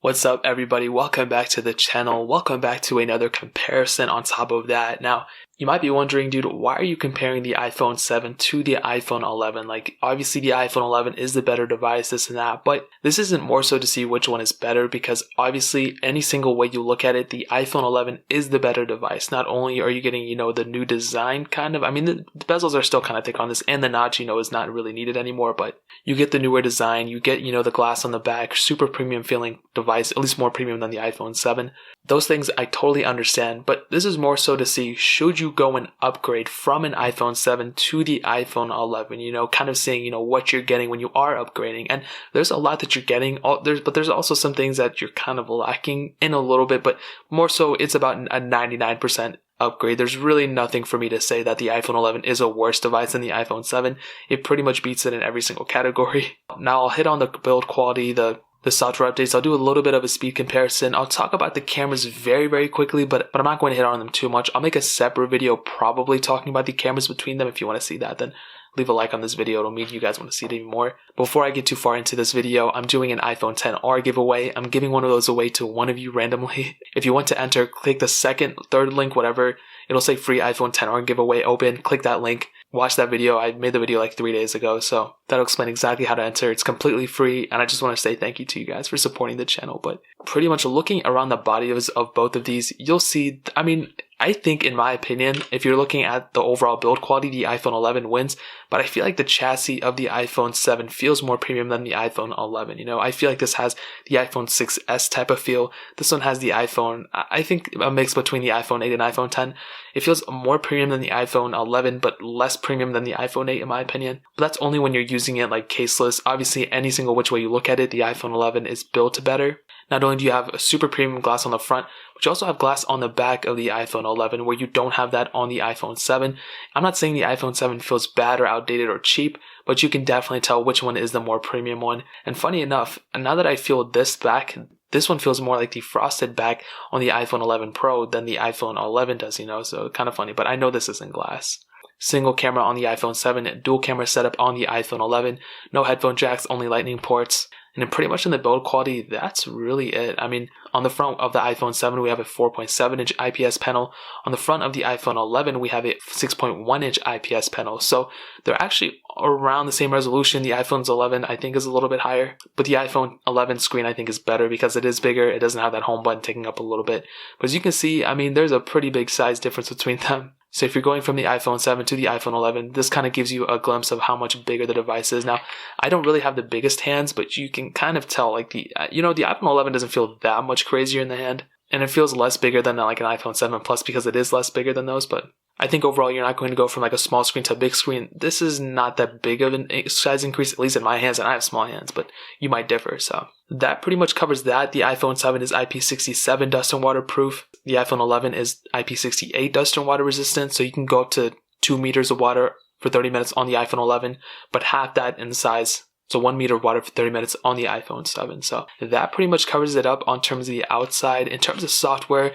What's up, everybody? Welcome back to the channel. Welcome back to another comparison on top of that. Now, you might be wondering, dude, why are you comparing the iPhone 7 to the iPhone 11? Like, obviously the iPhone 11 is the better device, this and that, but this isn't more so to see which one is better because obviously any single way you look at it, the iPhone 11 is the better device. Not only are you getting, the new design kind of, the bezels are still kind of thick on this and the notch, is not really needed anymore, but you get the newer design, you get, the glass on the back, super premium feeling device, at least more premium than the iPhone 7. Those things I totally understand, but this is more so to see, should you go and upgrade from an iPhone 7 to the iPhone 11, kind of seeing, what you're getting when you are upgrading. And there's a lot that you're getting, but there's also some things that you're kind of lacking in a little bit, but more so it's about a 99% upgrade. There's really nothing for me to say that the iPhone 11 is a worse device than the iPhone 7. It pretty much beats it in every single category. Now I'll hit on the build quality, the software updates. I'll do a little bit of a speed comparison. I'll talk about the cameras very, very quickly, but I'm not going to hit on them too much. I'll make a separate video probably talking about the cameras between them. If you want to see that, then leave a like on this video. It'll mean you guys want to see it even more. Before I get too far into this video, I'm doing an iPhone XR giveaway. I'm giving one of those away to one of you randomly. If you want to enter, click the second, third link, whatever. It'll say free iPhone XR giveaway open. Click that link. Watch that video. I made the video like 3 days ago, so that'll explain exactly how to enter. It's completely free, and I just want to say thank you to you guys for supporting the channel. But pretty much looking around the bodies of both of these, you'll see, I think, in my opinion, if you're looking at the overall build quality, the iPhone 11 wins, but I feel like the chassis of the iPhone 7 feels more premium than the iPhone 11. I feel like this has the iPhone 6S type of feel. This one has the iPhone, I think a mix between the iPhone 8 and iPhone 10. It feels more premium than the iPhone 11, but less premium than the iPhone 8 in my opinion. But that's only when you're using it like caseless. Obviously, any single which way you look at it, the iPhone 11 is built better. Not only do you have a super premium glass on the front, but you also have glass on the back of the iPhone 11 where you don't have that on the iPhone 7. I'm not saying the iPhone 7 feels bad or outdated or cheap, but you can definitely tell which one is the more premium one. And funny enough, now that I feel this back, this one feels more like the frosted back on the iPhone 11 Pro than the iPhone 11 does, so kind of funny, but I know this isn't glass. Single camera on the iPhone 7, dual camera setup on the iPhone 11, no headphone jacks, only lightning ports. And then pretty much in the build quality, that's really it. On the front of the iPhone 7, we have a 4.7-inch IPS panel. On the front of the iPhone 11, we have a 6.1-inch IPS panel. So they're actually around the same resolution. The iPhone 11, I think, is a little bit higher. But the iPhone 11 screen, I think, is better because it is bigger. It doesn't have that home button taking up a little bit. But as you can see, there's a pretty big size difference between them. So if you're going from the iPhone 7 to the iPhone 11, this kind of gives you a glimpse of how much bigger the device is. Now, I don't really have the biggest hands, but you can kind of tell, like the iPhone 11 doesn't feel that much crazier in the hand, and it feels less bigger than like an iPhone 7 Plus because it is less bigger than those, but I think overall you're not going to go from like a small screen to a big screen. This is not that big of a size increase, at least in my hands, and I have small hands, but you might differ. So that pretty much covers that. The iPhone 7 is IP67 dust and waterproof. The iPhone 11 is IP68 dust and water resistant, so you can go up to 2 meters of water for 30 minutes on the iPhone 11, but half that in size. So 1 meter of water for 30 minutes on the iPhone 7. So that pretty much covers it up on terms of the outside. In terms of software,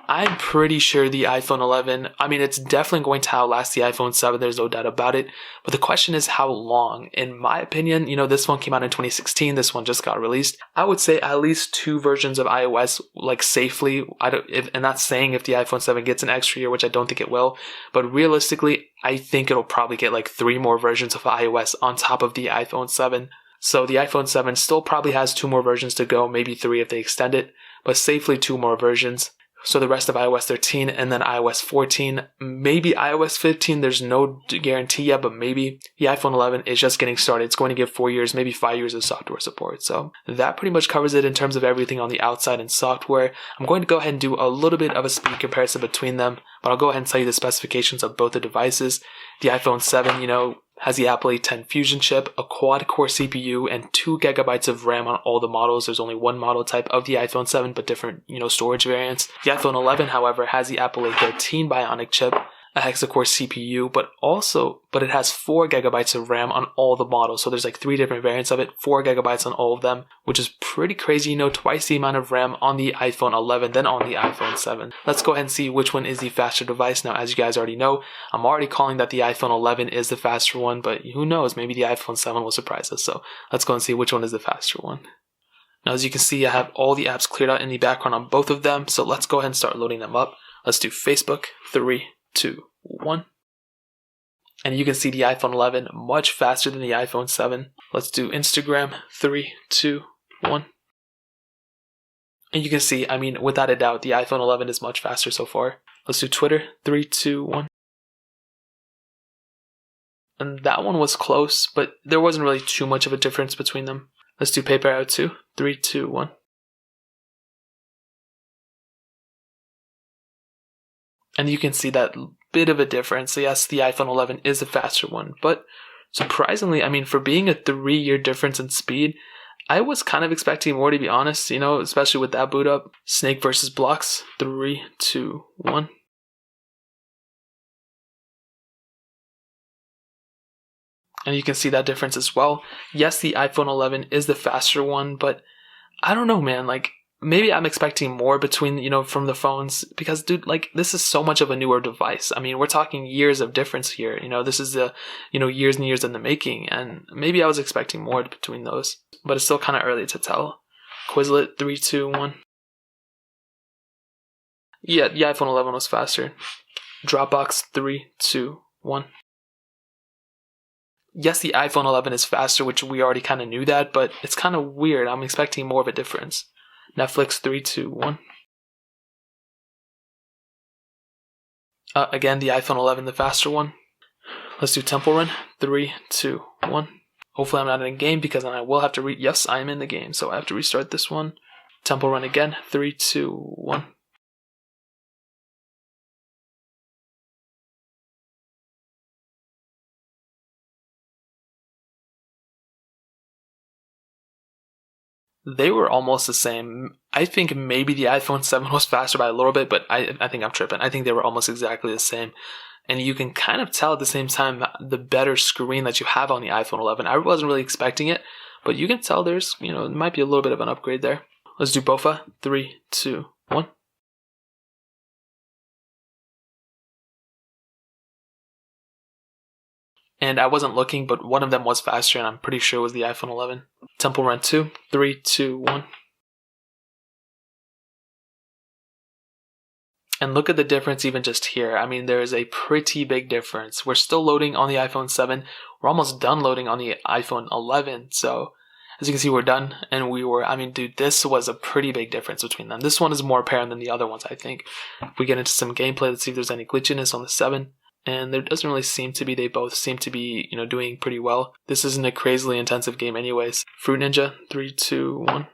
I'm pretty sure the iPhone 11, it's definitely going to outlast the iPhone 7. There's no doubt about it. But the question is how long? In my opinion, this one came out in 2016. This one just got released. I would say at least 2 versions of iOS, like safely. And that's saying if the iPhone 7 gets an extra year, which I don't think it will. But realistically, I think it'll probably get like 3 more versions of iOS on top of the iPhone 7. So the iPhone 7 still probably has 2 more versions to go, maybe 3 if they extend it, but safely 2 more versions. So the rest of iOS 13 and then iOS 14, maybe iOS 15, there's no guarantee yet, but maybe. The iPhone 11 is just getting started. It's going to get 4 years, maybe 5 years of software support. So that pretty much covers it in terms of everything on the outside and software. I'm going to go ahead and do a little bit of a speed comparison between them, but I'll go ahead and tell you the specifications of both the devices. The iPhone 7, has the Apple A10 Fusion chip, a quad-core CPU, and 2 gigabytes of RAM on all the models. There's only one model type of the iPhone 7, but different, storage variants. The iPhone 11, however, has the Apple A13 Bionic chip, a hexa-core CPU, but it has 4 gigabytes of RAM on all the models. So there's like 3 different variants of it, 4 gigabytes on all of them, which is pretty crazy. Twice the amount of RAM on the iPhone 11 than on the iPhone 7. Let's go ahead and see which one is the faster device. Now, as you guys already know, I'm already calling that the iPhone 11 is the faster one, but who knows? Maybe the iPhone 7 will surprise us. So let's go and see which one is the faster one. Now, as you can see, I have all the apps cleared out in the background on both of them. So let's go ahead and start loading them up. Let's do Facebook, 3, 2, 1. And you can see the iPhone 11 much faster than the iPhone 7. Let's do Instagram, 3, 2, 1. And you can see, I mean, without a doubt, the iPhone 11 is much faster so far. Let's do Twitter, 3, 2, 1. And that one was close, but there wasn't really too much of a difference between them. Let's do Paper Out 2, 3, 2, 1. And you can see that bit of a difference. Yes, the iPhone 11 is the faster one, but surprisingly, I mean, for being a 3-year difference in speed, I was kind of expecting more, to be honest, especially with that boot up. Snake versus blocks, 3, 2, 1. And you can see that difference as well. Yes, the iPhone 11 is the faster one, but I don't know, man. Like, maybe I'm expecting more between, from the phones because, dude, like, this is so much of a newer device. I mean, we're talking years of difference here. This is the, years and years in the making. And maybe I was expecting more between those, but it's still kind of early to tell. Quizlet, 3, 2, 1. Yeah, the iPhone 11 was faster. Dropbox, 3, 2, 1. Yes, the iPhone 11 is faster, which we already kind of knew that, but it's kind of weird. I'm expecting more of a difference. Netflix, 3, 2, 1. Again, the iPhone 11, the faster one. Let's do Temple Run, 3, 2, 1. Hopefully I'm not in game because then I will have to yes, I am in the game, so I have to restart this one. Temple Run again, 3, 2, 1. They were almost the same. I think maybe the iPhone 7 was faster by a little bit, but I think I'm tripping. I think they were almost exactly the same. And you can kind of tell at the same time the better screen that you have on the iPhone 11. I wasn't really expecting it, but you can tell there's, it might be a little bit of an upgrade there. Let's do BOFA. 3, 2, 1. And I wasn't looking, but one of them was faster, and I'm pretty sure it was the iPhone 11. Temple Run 2, 3, 2, 1. And look at the difference even just here. I mean, there is a pretty big difference. We're still loading on the iPhone 7. We're almost done loading on the iPhone 11. So, as you can see, we're done. And dude, this was a pretty big difference between them. This one is more apparent than the other ones, I think. If we get into some gameplay, let's see if there's any glitchiness on the 7. And there doesn't really seem to be. They both seem to be, doing pretty well. This isn't a crazily intensive game anyways. Fruit Ninja, 3, 2, 1.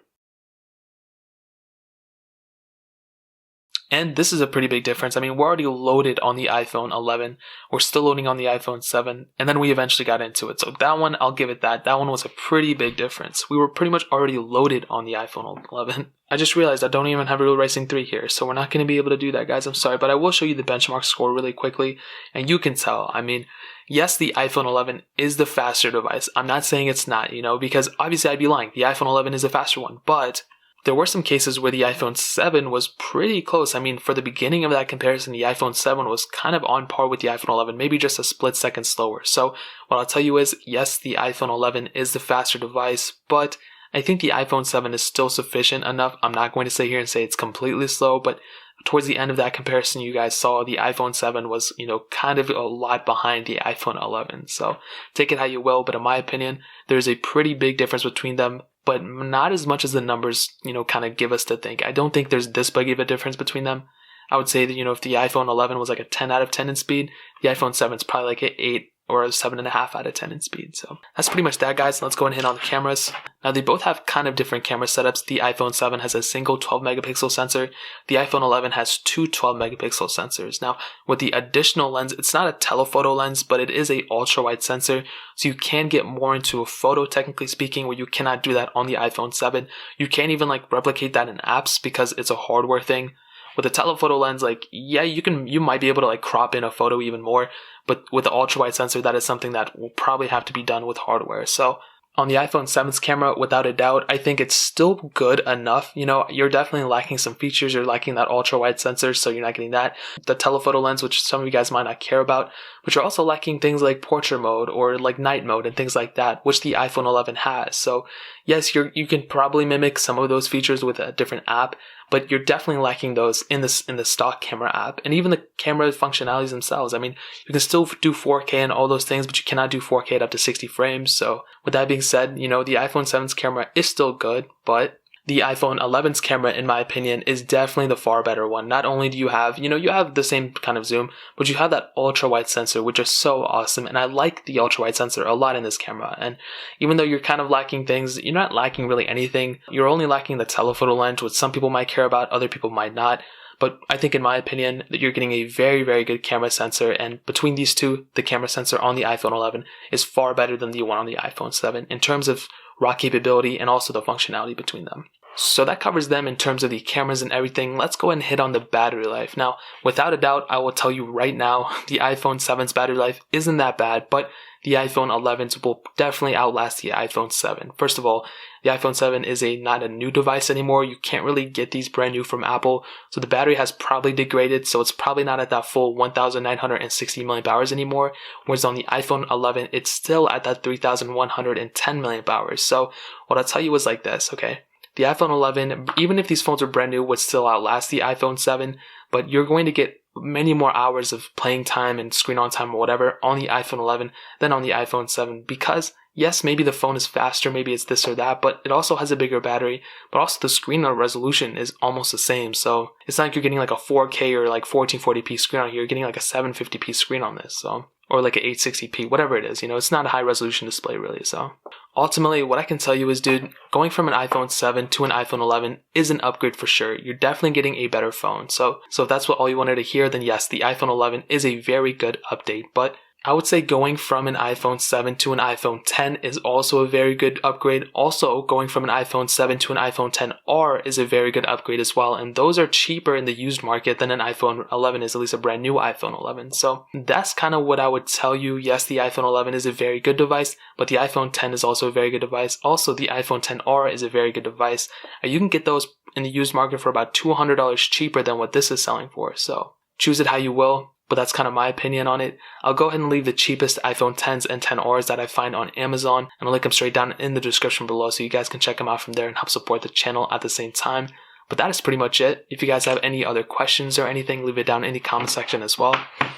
And this is a pretty big difference. I mean, we're already loaded on the iPhone 11. We're still loading on the iPhone 7. And then we eventually got into it. So that one, I'll give it that. That one was a pretty big difference. We were pretty much already loaded on the iPhone 11. I just realized I don't even have Real Racing 3 here. So we're not going to be able to do that, guys. I'm sorry. But I will show you the benchmark score really quickly. And you can tell. I mean, yes, the iPhone 11 is the faster device. I'm not saying it's not, because obviously I'd be lying. The iPhone 11 is the faster one. But there were some cases where the iPhone 7 was pretty close. I mean, for the beginning of that comparison, the iPhone 7 was kind of on par with the iPhone 11, maybe just a split second slower. So what I'll tell you is, yes, the iPhone 11 is the faster device, but I think the iPhone 7 is still sufficient enough. I'm not going to sit here and say it's completely slow, but towards the end of that comparison, you guys saw the iPhone 7 was, kind of a lot behind the iPhone 11. So take it how you will, but in my opinion, there's a pretty big difference between them, but not as much as the numbers, kind of give us to think. I don't think there's this big of a difference between them. I would say that, if the iPhone 11 was like a 10 out of 10 in speed, the iPhone 7 is probably like an 8 or a 7.5 out of 10 in speed. So that's pretty much that, guys. Let's go and hit on the cameras. Now, they both have kind of different camera setups. The iPhone 7 has a single 12 megapixel sensor. The iPhone 11 has two 12 megapixel sensors. Now, with the additional lens, it's not a telephoto lens, but it is a ultra wide sensor. So you can get more into a photo, technically speaking, where you cannot do that on the iPhone 7. You can't even replicate that in apps because it's a hardware thing. With a telephoto lens, you might be able to crop in a photo even more, but with the ultra wide sensor, that is something that will probably have to be done with hardware. So on the iPhone 7's camera, without a doubt, I think it's still good enough. You're definitely lacking some features. You're lacking that ultra wide sensor, so you're not getting that. The telephoto lens, which some of you guys might not care about, but you're also lacking things like portrait mode or night mode and things like that, which the iPhone 11 has. So yes, you can probably mimic some of those features with a different app, but you're definitely lacking those in the stock camera app. And even the camera functionalities themselves. I mean, you can still do 4K and all those things, but you cannot do 4K at up to 60 frames. So with that being said, the iPhone 7's camera is still good, but the iPhone 11's camera, in my opinion, is definitely the far better one. Not only do you have, you have the same kind of zoom, but you have that ultra wide sensor, which is so awesome. And I like the ultra wide sensor a lot in this camera. And even though you're kind of lacking things, you're not lacking really anything. You're only lacking the telephoto lens, which some people might care about, other people might not. But I think, in my opinion, that you're getting a very, very good camera sensor. And between these two, the camera sensor on the iPhone 11 is far better than the one on the iPhone 7 in terms of raw capability and also the functionality between them. So that covers them in terms of the cameras and everything. Let's go ahead and hit on the battery life. Now, without a doubt, I will tell you right now, the iPhone 7's battery life isn't that bad, but the iPhone 11's will definitely outlast the iPhone 7. First of all, the iPhone 7 is not a new device anymore. You can't really get these brand new from Apple. So the battery has probably degraded. So it's probably not at that full 1,960 milliamp hours anymore. Whereas on the iPhone 11, it's still at that 3,110 milliamp hours. So what I'll tell you is like this, okay? The iPhone 11, even if these phones are brand new, would still outlast the iPhone 7, but you're going to get many more hours of playing time and screen on time or whatever on the iPhone 11 than on the iPhone 7 because, yes, maybe the phone is faster, maybe it's this or that, but it also has a bigger battery, but also the screen resolution is almost the same. So it's not like you're getting like a 4K or like 1440p screen on here. You're getting like a 750p screen on this, or like an 860p, whatever it is. It's not a high resolution display really. So ultimately, what I can tell you is, dude, going from an iPhone 7 to an iPhone 11 is an upgrade for sure. You're definitely getting a better phone. So if that's what all you wanted to hear, then yes, the iPhone 11 is a very good update. But I would say going from an iPhone 7 to an iPhone 10 is also a very good upgrade. Also, going from an iPhone 7 to an iPhone 10R is a very good upgrade as well. And those are cheaper in the used market than an iPhone 11 is, at least a brand new iPhone 11. So that's kind of what I would tell you. Yes, the iPhone 11 is a very good device, but the iPhone 10 is also a very good device. Also, the iPhone 10R is a very good device. You can get those in the used market for about $200 cheaper than what this is selling for. So choose it how you will. But that's kind of my opinion on it. I'll go ahead and leave the cheapest iPhone 10s and 10Rs that I find on Amazon, and I'll link them straight down in the description below so you guys can check them out from there and help support the channel at the same time. But that is pretty much it. If you guys have any other questions or anything, leave it down in the comment section as well.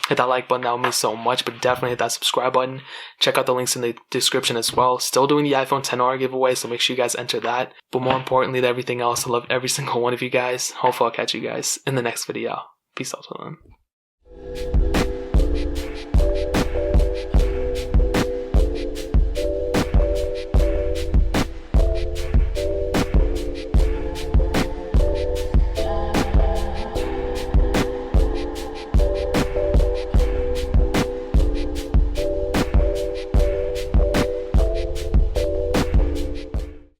Hit that like button, that would mean so much, but definitely hit that subscribe button. Check out the links in the description as well. Still doing the iPhone 10R giveaway, so make sure you guys enter that. But more importantly than everything else, I love every single one of you guys. Hopefully I'll catch you guys in the next video. Peace out to them.